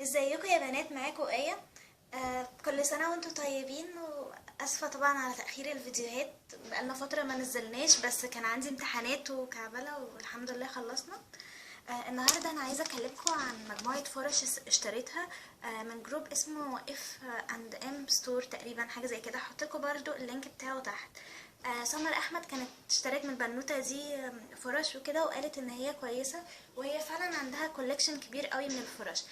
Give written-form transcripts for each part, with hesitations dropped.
ازيكم يا بنات؟ معاكم آية. كل سنة وانتم طيبين، واسفة طبعا على تأخير الفيديوهات. بقالنا فترة ما نزلناش، بس كان عندي امتحانات وكعبلة والحمد لله خلصنا. النهاردة انا عايزة اكلمكم عن مجموعة فرش اشتريتها من جروب اسمه اف اند ام ستور تقريبا، حاجة زي كده. هحط لكم برضو اللينك بتاعه تحت. سمر احمد كانت اشترت من البنوتة دي فرش وكده، وقالت ان هي كويسة، وهي فعلا عندها كولكشن كبير قوي من الفرش.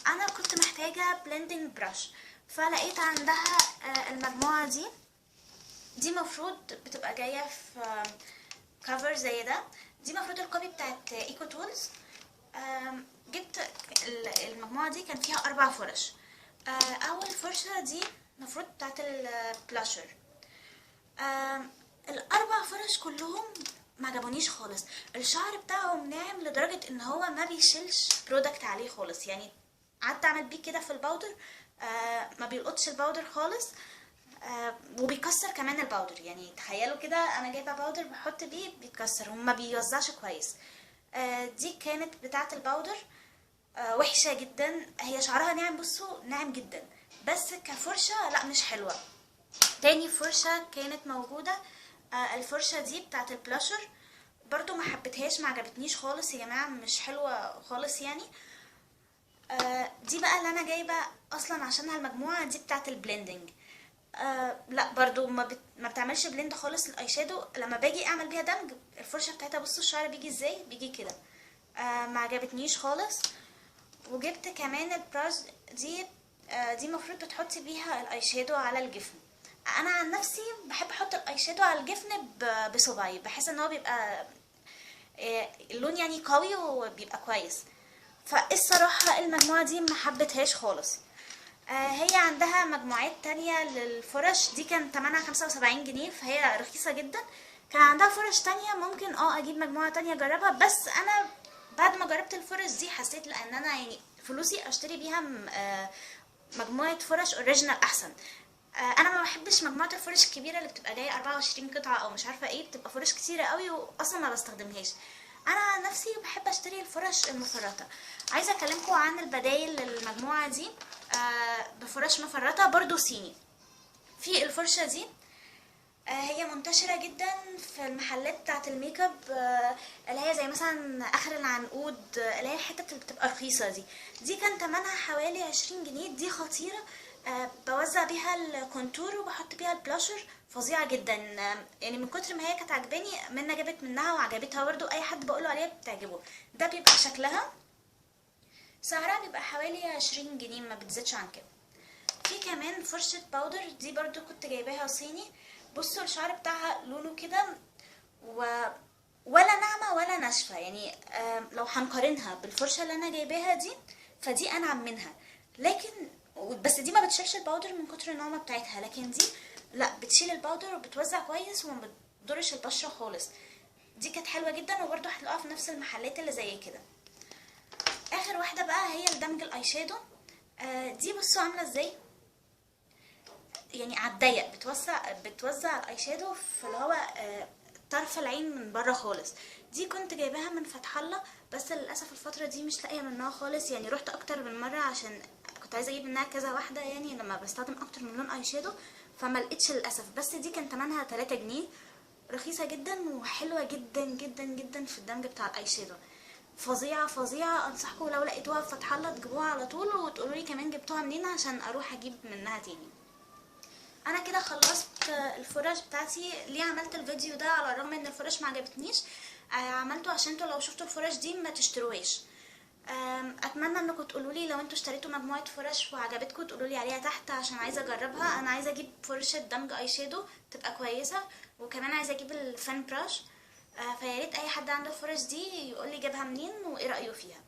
انا كنت محتاجة بلندنج براش، فلقيت عندها المجموعة دي مفروض بتبقى جاية في كفر زي ده. دي مفروض الكوبي بتاعت ايكو تولز. جبت المجموعة دي، كان فيها 4 فرش. اول فرشة دي مفروض بتاعت البلاشر. ال4 فرش كلهم ما عجبونيش خالص. الشعر بتاعهم ناعم لدرجة ان هو ما بيشيلش برودكت عليه خالص، يعني قعدت اعمل بيه كده في الباودر، ما بيلقطش الباودر خالص. وبيكسر كمان الباودر، يعني تخيلوا كده، انا جايبه باودر بحط بيه بيتكسر وما بيوزعش كويس. دي كانت بتاعه الباودر. وحشه جدا، هي شعرها ناعم، بصوا ناعم جدا، بس كفرشه لا مش حلوه. تاني فرشة كانت موجودة، الفرشة دي بتاعت البلاشر، برضو ما حبيتهاش، ما عجبتنيش خالص يا جماعة، مش حلوة خالص يعني. دي بقى اللي انا جايبة اصلا عشانها المجموعة دي بتاعت البلندنج. لا برضو ما بتعملش بلند خالص الاي شادو. لما باجي اعمل بيها دمج، الفرشة بتاعتها بصوا الشعر بيجي ازاي، بيجي كده. ما عجبتنيش خالص. وجبت كمان البراش دي. دي مفروض بتحطي بيها الاي شادو على الجفن. انا عن نفسي بحب احط الاي شادو على الجفن بصبعي، بحس ان هو بيبقى اللون يعني قوي وبيبقى كويس. فالصراحة المجموعة دي ما حبتهاش خالص. هي عندها مجموعات تانية للفرش دي، كان تمنها 75 جنيه، فهي رخيصة جدا. كان عندها فرش تانية ممكن اجيب مجموعة تانية اجربها، بس انا بعد ما جربت الفرش دي حسيت لان انا يعني فلوسي اشتري بيها مجموعة فرش اوريجينال احسن. انا ما بحبش مجموعة الفرش الكبيرة اللي بتبقى جاية 24 قطعة او مش عارفة ايه، بتبقى فرش كتيرة قوي واصلا ما بستخدمهاش. انا عن نفسي بحب اشتري الفرش المفرطة. عايزة اكلمكم عن البدايل للمجموعة دي بفرش مفرطة برضو صيني. في الفرشة دي هي منتشرة جدا في المحلات بتاعة الميك اب، اللي هي زي مثلا اخر العنقود، اللي هي الحتت اللي بتبقى رخيصة دي كان تمنها حوالي 20 جنيه. دي خطيرة. بوزع بيها الكونتور وبحط بيها البلاشر، فظيعة جدا. يعني من كتر ما هي كانت عجباني، منى جابت منها وعجبتها برضو، اي حد بقوله عليها بتعجبه. ده بيبقى شكلها، سعرها بيبقى حوالي 20 جنيه، ما بتزيدش عن كده. في كمان فرشة باودر، دي برضو كنت جايباها صيني. بصوا الشعر بتاعها لونه كده، و ولا ناعمة ولا ناشفة، يعني لو هنقارنها بالفرشة اللي انا جايباها دي، فدي انعم منها. لكن بس دي ما بتشيلش الباودر من كتر النعومة بتاعتها، لكن دي لا، بتشيل الباودر وبتوزع كويس وما بتضرش البشرة خالص. دي كانت حلوة جدا، وبرضو هتلاقوها في نفس المحلات اللي زي كده. اخر واحدة بقى هي الدمج الاي شادو. دي بصوا عاملة ازاي، يعني على الضيق، بتوزع الاي شادو في اللي هو طرف العين من بره خالص. دي كنت جايباها من فتح الله، بس للاسف الفتره دي مش لاقيه منها خالص، يعني رحت اكتر من مره عشان كنت عايزه اجيب منها كذا واحده، يعني لما بستخدم اكتر من لون اي شادو فما لقيتش للاسف. بس دي كان تمنها 3 جنيه، رخيصه جدا وحلوه جدا جدا جدا في الدمج بتاع الاي شادو. فظيعه فظيعه، انصحكم لو لقيتوها في فتح الله تجيبوها على طول، وتقولوا لي كمان جبتوها منين عشان اروح اجيب منها تاني. انا كده خلصت الفرش بتاعتي. ليه عملت الفيديو ده على الرغم ان الفرش ما عجبتنيش؟ عملته عشان انتوا لو شفتوا الفرش دي ما تشتروهاش. اتمنى انكم تقولوا لي لو انتوا اشتريتوا مجموعه فرش وعجبتكم، تقولوا لي عليها تحت عشان عايزه اجربها. انا عايزه اجيب فرشه دمج اي شادو تبقى كويسه، وكمان عايزه اجيب الفان براش. فيا ريت اي حد عنده الفرش دي يقول لي جابها منين وايه رايه فيها.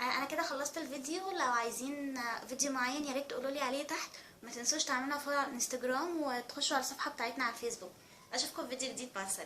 انا كده خلصت الفيديو. لو عايزين فيديو معين يا ريت تقولوا لي عليه تحت. ما تنسوش تعملونا فولو على الانستجرام وتخشوا على الصفحه بتاعتنا على الفيسبوك. اشوفكم في فيديو جديد. مع السلامه.